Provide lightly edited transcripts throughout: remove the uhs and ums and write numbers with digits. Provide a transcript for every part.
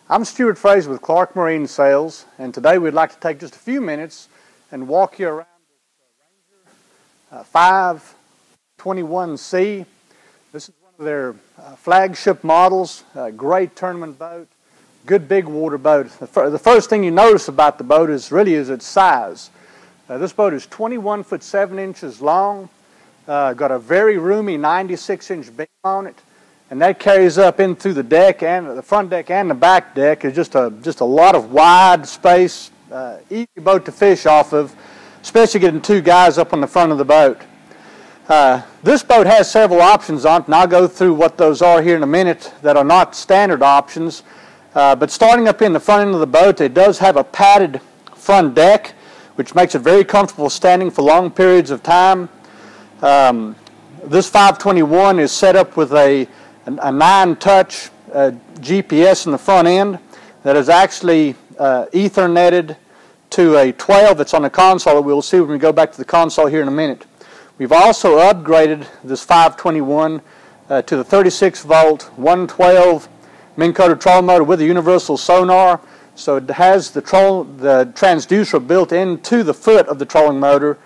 I'm Stuart Fraser with Clark Marine Sales, and today we'd like to take just a few minutes and walk you around this Ranger Z521C. This is one of their flagship models, great tournament boat, good big water boat. The first thing you notice about the boat is its size. This boat is 21 foot 7 inches long, got a very roomy 96-inch beam on it. And that carries up in through the deck, and the front deck and the back deck is just a lot of wide space, easy boat to fish off of, especially getting two guys up on the front of the boat. This boat has several options on it, and I'll go through what those are here in a minute that are not standard options. But starting up in the front end of the boat, it does have a padded front deck, which makes it very comfortable standing for long periods of time. This 521 is set up with a 9-touch GPS in the front end that is actually Etherneted to a 12 that's on the console that we'll see when we go back to the console here in a minute. We've also upgraded this 521 to the 36-volt 112 Minn Kota trolling motor with a universal sonar, so it has the transducer built into the foot of the trolling motor.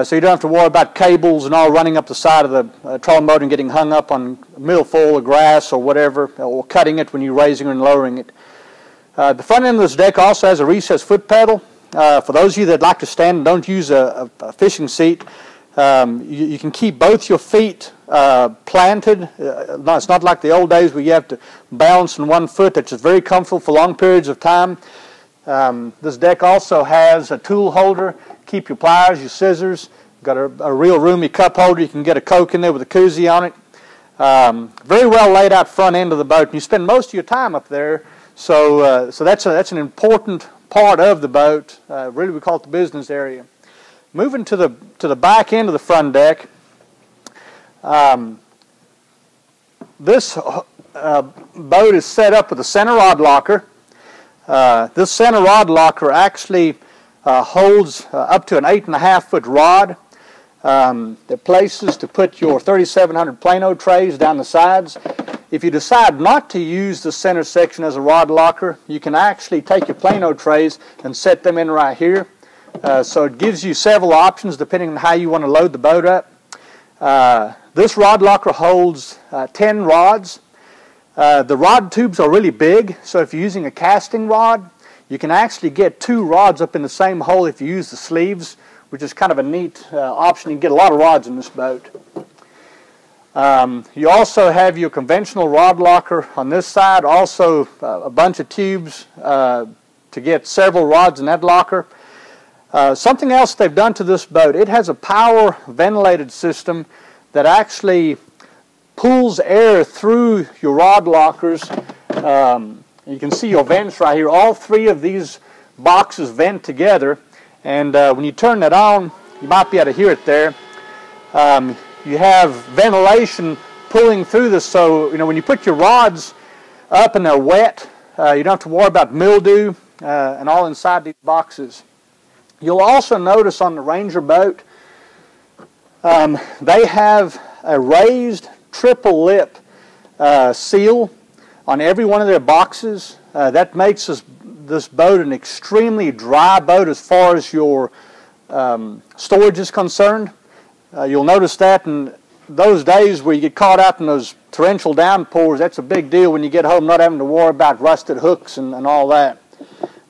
So you don't have to worry about cables and all running up the side of the trolling motor and getting hung up on milfoil or grass or whatever, or cutting it when you're raising and lowering it. The front end of this deck also has a recessed foot pedal. For those of you that like to stand and don't use a fishing seat, you can keep both your feet planted. No, it's not like the old days where you have to balance on one foot. That's just very comfortable for long periods of time. This deck also has a tool holder. Keep your pliers, your scissors. Got a real roomy cup holder. You can get a Coke in there with a koozie on it. Very well laid out front end of the boat. And you spend most of your time up there, so that's an important part of the boat. Really, we call it the business area. Moving to the back end of the front deck. This boat is set up with a center rod locker. This center rod locker actually holds up to an 8.5-foot rod. There are places to put your 3700 Plano trays down the sides. If you decide not to use the center section as a rod locker, you can actually take your Plano trays and set them in right here. So it gives you several options depending on how you want to load the boat up. This rod locker holds 10 rods. The rod tubes are really big, so if you're using a casting rod, you can actually get 2 rods up in the same hole if you use the sleeves, which is kind of a neat option. You can get a lot of rods in this boat. You also have your conventional rod locker on this side, also a bunch of tubes to get several rods in that locker. Something else they've done to this boat, it has a power ventilated system that actually pulls air through your rod lockers. You can see your vents right here. All 3 of these boxes vent together, and when you turn that on, you might be able to hear it there. You have ventilation pulling through this, so when you put your rods up and they're wet, you don't have to worry about mildew and all inside these boxes. You'll also notice on the Ranger boat, they have a raised triple lip seal on every one of their boxes. That makes this boat an extremely dry boat as far as your storage is concerned. You'll notice that in those days where you get caught out in those torrential downpours, that's a big deal when you get home, not having to worry about rusted hooks and all that.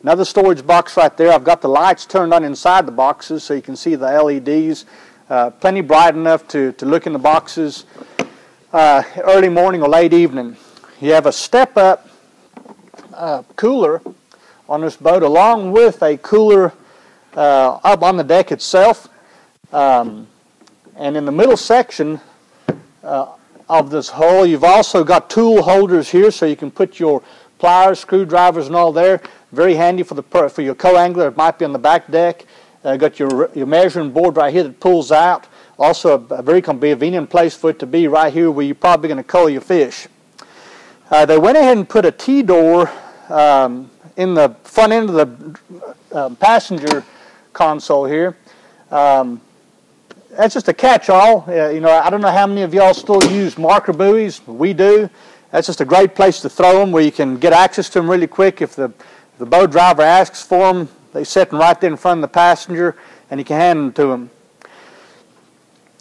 Another storage box right there. I've got the lights turned on inside the boxes so you can see the LEDs. Plenty bright enough to look in the boxes early morning or late evening. You have a step-up cooler on this boat along with a cooler up on the deck itself. And in the middle section of this hull, you've also got tool holders here so you can put your pliers, screwdrivers, and all there. Very handy for your co-angler. It might be on the back deck. Got your measuring board right here that pulls out. Also a very convenient place for it to be right here where you're probably going to cull your fish. They went ahead and put a T-door in the front end of the passenger console here. That's just a catch-all. I don't know how many of y'all still use marker buoys. We do. That's just a great place to throw them where you can get access to them really quick. If the boat driver asks for them, they sit them right there in front of the passenger and you can hand them to them.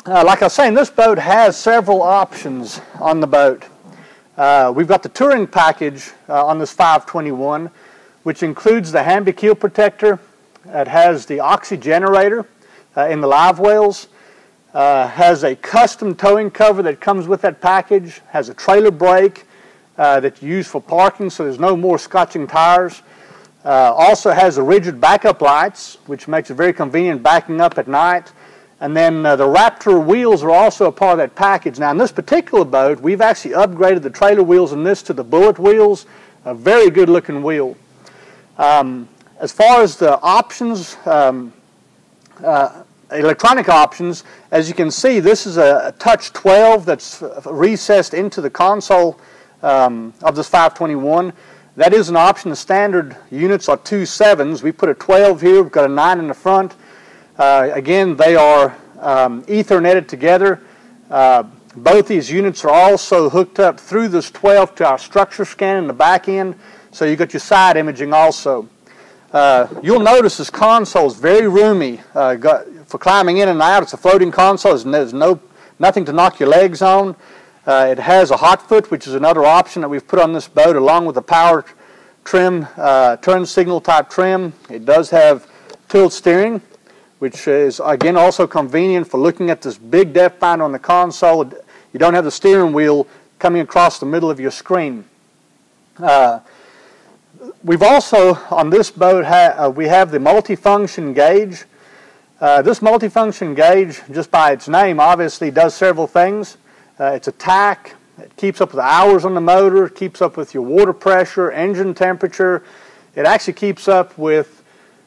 Like I was saying, this boat has several options on the boat. We've got the touring package on this 521, which includes the Hamby keel protector. It has the oxy generator in the Livewells. Has a custom towing cover that comes with that package. Has a trailer brake that you use for parking, so there's no more scotching tires. Also has the rigid backup lights, which makes it very convenient backing up at night. And then the Raptor wheels are also a part of that package. Now in this particular boat, we've actually upgraded the trailer wheels in this to the bullet wheels. A very good looking wheel. As far as the options, electronic options, as you can see, this is a touch 12 that's recessed into the console of this 521. That is an option. The standard units are 2 7s. We put a 12 here. We've got a 9 in the front. Again, they are Ethernetted together. Both these units are also hooked up through this 12 to our structure scan in the back end, so you got your side imaging also. You'll notice this console is very roomy. For climbing in and out, it's a floating console. There's nothing to knock your legs on. It has a hot foot, which is another option that we've put on this boat, along with the power trim, turn signal type trim. It does have tilt steering, which is again also convenient for looking at this big depth finder on the console. You don't have the steering wheel coming across the middle of your screen. We've also, on this boat, we have the multifunction gauge. This multifunction gauge, just by its name, obviously does several things. It's a tack. It keeps up with the hours on the motor. It keeps up with your water pressure, engine temperature. It actually keeps up with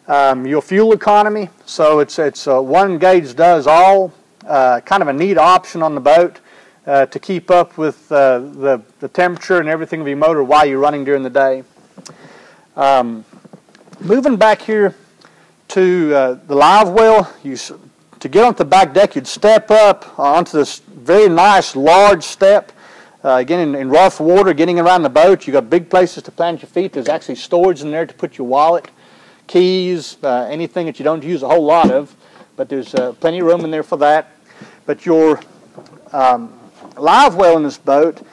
your fuel economy. So it's one gauge does all. Kind of a neat option on the boat to keep up with the temperature and everything of your motor while you're running during the day. Moving back here to the Livewell, to get onto the back deck, you'd step up onto this very nice large step. Again, in rough water, getting around the boat, you've got big places to plant your feet. There's actually storage in there to put your wallet, keys, anything that you don't use a whole lot of, but there's plenty of room in there for that. But your Livewell in this boat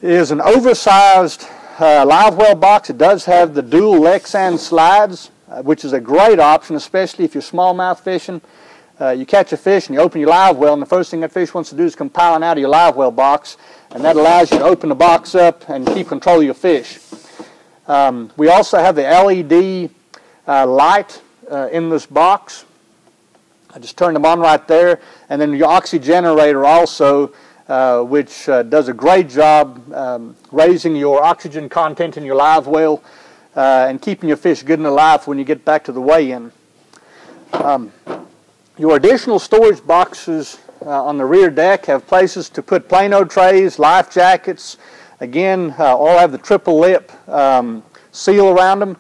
is an oversized Livewell box. It does have the dual Lexan slides, which is a great option, especially if you're smallmouth fishing. You catch a fish and you open your Livewell, and the first thing that fish wants to do is come piling out of your Livewell box, and that allows you to open the box up and keep control of your fish. We also have the LED light in this box. I just turned them on right there, and then your oxy generator also, which does a great job raising your oxygen content in your Livewell and keeping your fish good and alive when you get back to the weigh-in. Your additional storage boxes on the rear deck have places to put Plano trays, life jackets. Again, all have the triple lip seal around them.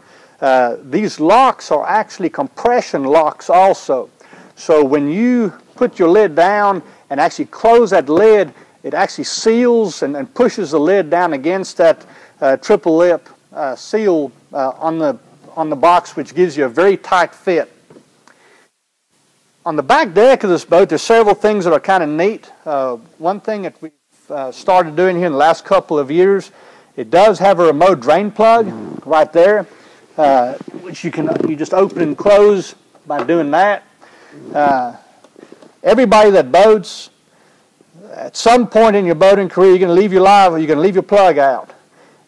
These locks are actually compression locks also. So when you put your lid down and actually close that lid, it actually seals and pushes the lid down against that triple lip seal on the box, which gives you a very tight fit. On the back deck of this boat, there's several things that are kind of neat. One thing that we've started doing here in the last couple of years, it does have a remote drain plug right there, which you just open and close by doing that. Everybody that boats, at some point in your boating career, you're going to leave your plug out,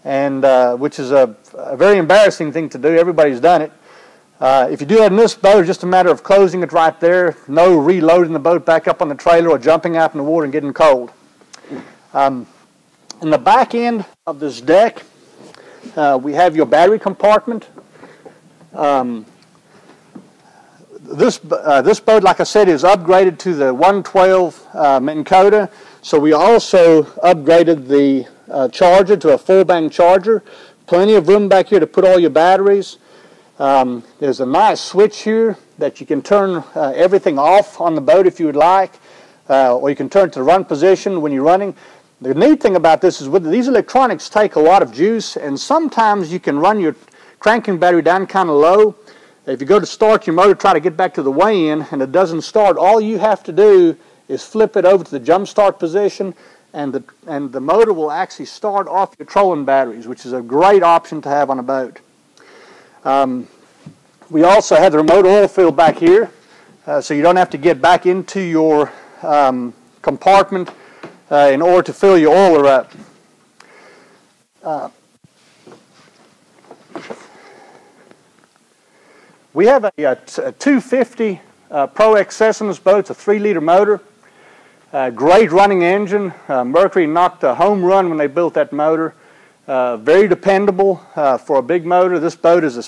and which is a very embarrassing thing to do. Everybody's done it. If you do that in this boat, it's just a matter of closing it right there. No reloading the boat back up on the trailer or jumping out in the water and getting cold. In the back end of this deck, we have your battery compartment. This boat, like I said, is upgraded to the 112 Minn Kota. So we also upgraded the charger to a full-bang charger. Plenty of room back here to put all your batteries. There's a nice switch here that you can turn everything off on the boat if you would like, or you can turn it to the run position when you're running. The neat thing about this is with these electronics take a lot of juice, and sometimes you can run your cranking battery down kind of low. If you go to start your motor, try to get back to the weigh-in, and it doesn't start, all you have to do is flip it over to the jump start position, and the motor will actually start off your trolling batteries, which is a great option to have on a boat. We also have the remote oil fill back here, so you don't have to get back into your compartment in order to fill your oiler up. We have a 250 Pro XS on this boat. It's a 3-liter motor. Great running engine. Mercury knocked a home run when they built that motor. Very dependable for a big motor. This boat is a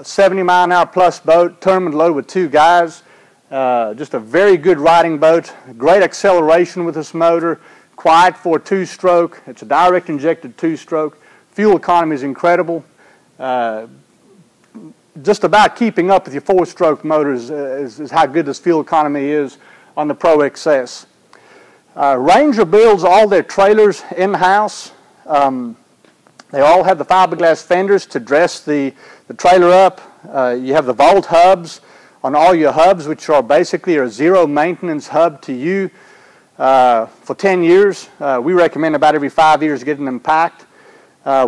70-mile-an-hour plus boat, tournament loaded with 2 guys. Just a very good riding boat. Great acceleration with this motor. Quiet for a 2-stroke. It's a direct injected 2-stroke. Fuel economy is incredible. Just about keeping up with your 4-stroke motors is how good this fuel economy is on the Pro XS. Ranger builds all their trailers in-house. They all have the fiberglass fenders to dress the trailer up. You have the Volt hubs on all your hubs, which are basically a zero maintenance hub to you for 10 years. We recommend about every 5 years getting them packed.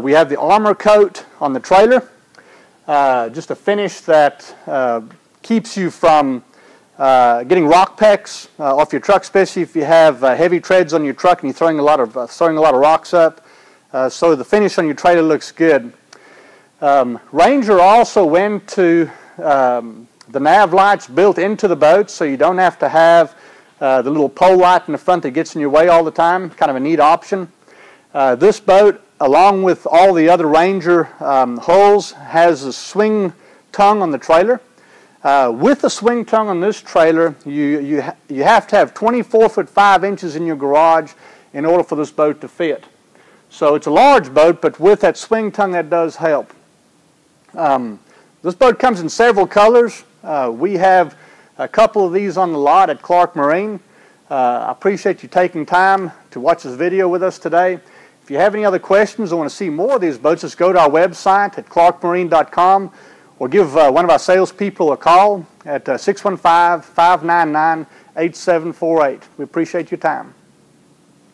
We have the armor coat on the trailer. Just a finish that keeps you from getting rock pecks off your truck, especially if you have heavy treads on your truck and you're throwing a lot of rocks up. So the finish on your trailer looks good. Ranger also went to the nav lights built into the boat, so you don't have to have the little pole light in the front that gets in your way all the time. Kind of a neat option. This boat, along with all the other Ranger hulls, has a swing tongue on the trailer. With the swing tongue on this trailer, you have to have 24 foot 5 inches in your garage in order for this boat to fit. So it's a large boat, but with that swing tongue, that does help. This boat comes in several colors. We have a couple of these on the lot at Clark Marine. I appreciate you taking time to watch this video with us today. If you have any other questions or want to see more of these boats, just go to our website at clarkmarine.com or give one of our salespeople a call at 615-599-8748. We appreciate your time.